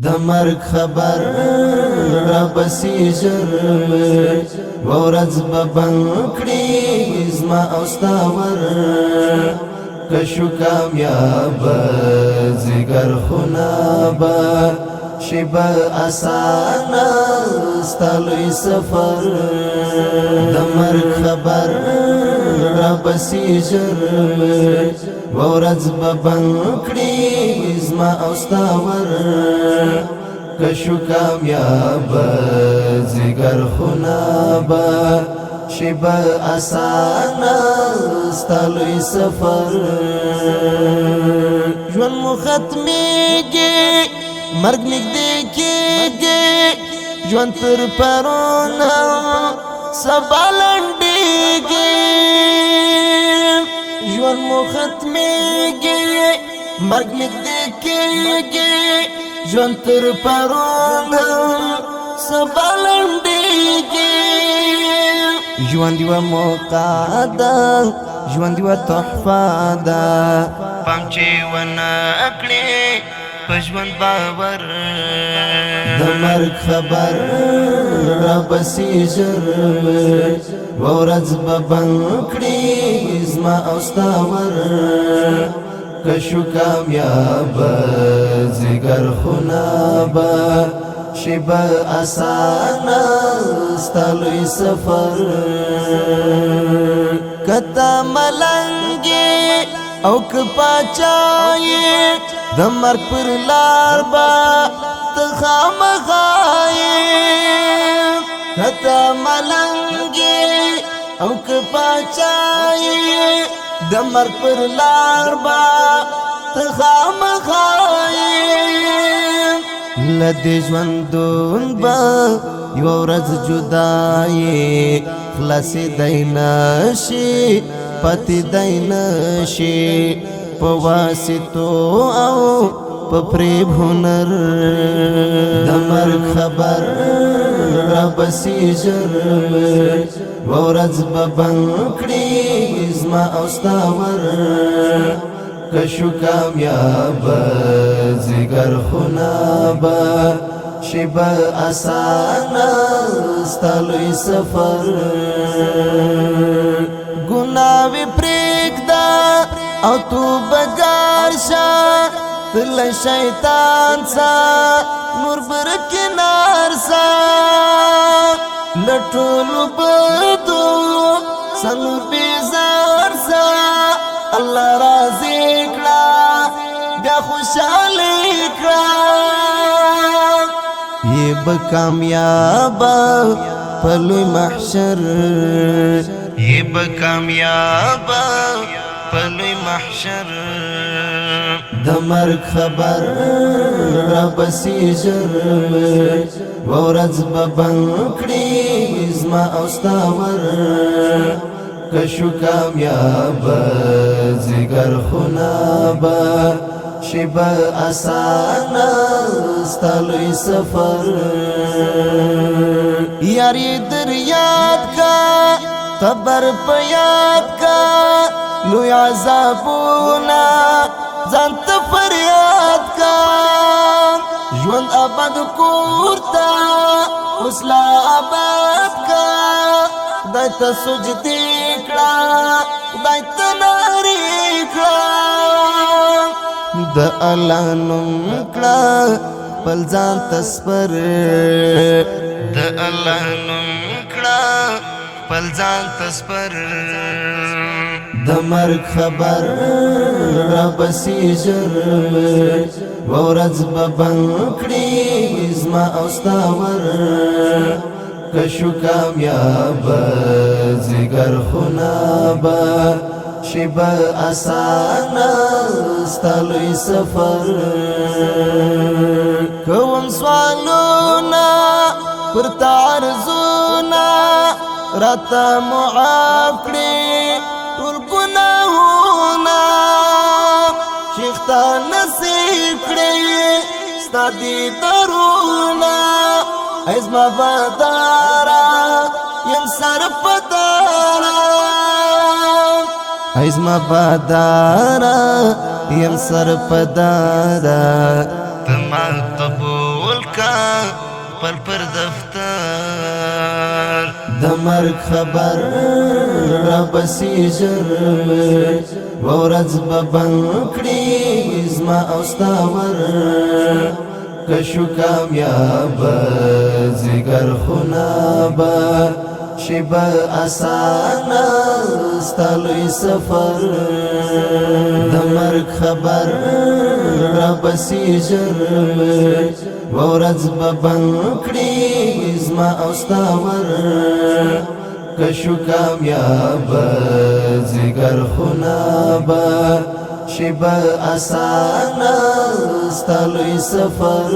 د مرګ خبر را بسیژر ورځ به بند کړي زما او ستا ور کشو کامیاب زیګر خونابه شیبه اسانه ستا لوی سفر د مرګ خبر را بسیژر ورځ به بند کړي زما او ستا ور کشو کامیاب زیګر خونابه شیبه اسانه ستا لوی سفر ژوند مو ختمیږي مرګ نږدې کېږي ژوند تر پرون سبا لنډېږي ژوند مو ختمیږي مرګ نږدې کېږي ژوند تر پرون سبا لنډېږي ژوند یوه موقع ده ژوند یوه تحفه ده پام چې ونه کړې په ژوند باور د مرګ خبر را بسیژر ورځ به بند کړي زما او ستا ور کشو کامیاب زیګر خونابه شیبه اسانه ستا لوی سفر کته ملنګې او که پاچایې د مرګ پر لار به ته خامخا یې کته ملنګې او که پاچایې د مرګ پر لار به ته خامخا یې له دې ژوندون به یوه ورځ جدایې خلاصېدی نشي پاتېدی نشي په واسطو او په فریب هنر د مرګ خبر را بسیژر ورځ به بند کړي زما او ستا ور کشو کامیاب زیګر خونابه شیبه اسانه ستا لوی سفر ګناوې پرېږده او توبه ګار شه ته له شیطان څه نور برکنار شه له ټولو بدو څه نور بیزار شه الله راضي کړه بیا خوشحالي کړه یې به کامیابه په لوی محشر یې به کامیابه په لوی محشر د مرګ خبر را بسیژر ورځ به بند کړي زما او ستا ور کشو کامیاب زیګر خونابه شیبه اسانه ستا لوی سفر یاري در یاد کا قبر په یاد کا لوی عذابونه ځان ته فریاد کا ژوند آباد کور ته اوس لا آباد کا خدای ته سجدې کړه خدای ته نارې کړه د الله نوم کړه خپل ځان ته سپر د الله نوم کړه خپل ځان ته سپر د مرګ خبر را بسیژر ورځ به بند کړي زما او ستا ور کشو کامیاب زیګر خونابه شیبه اسانه ستا لوی سفر کوم سوالونه پر تعرضونه راته معاف کړي ټول ګناهونه شیخ ته نصیب کړي ستا دیدارونه ای زما بداره یم سرپداره ای زما بداره یم سرپداره تما قبول خونا پل پر دفتر د مرګ خبر را بسی ژر ورځ به بند کړي زما او ستا ور که شو کامیاب ځیګر خونا به شي به اسانه ستا لوی سفر د مرګ خبر را بسی ژر ورځ به بند کړي زما او ستا ور که شو کامیاب ځیګر خونا به شي به اسانه ستا لوی سفر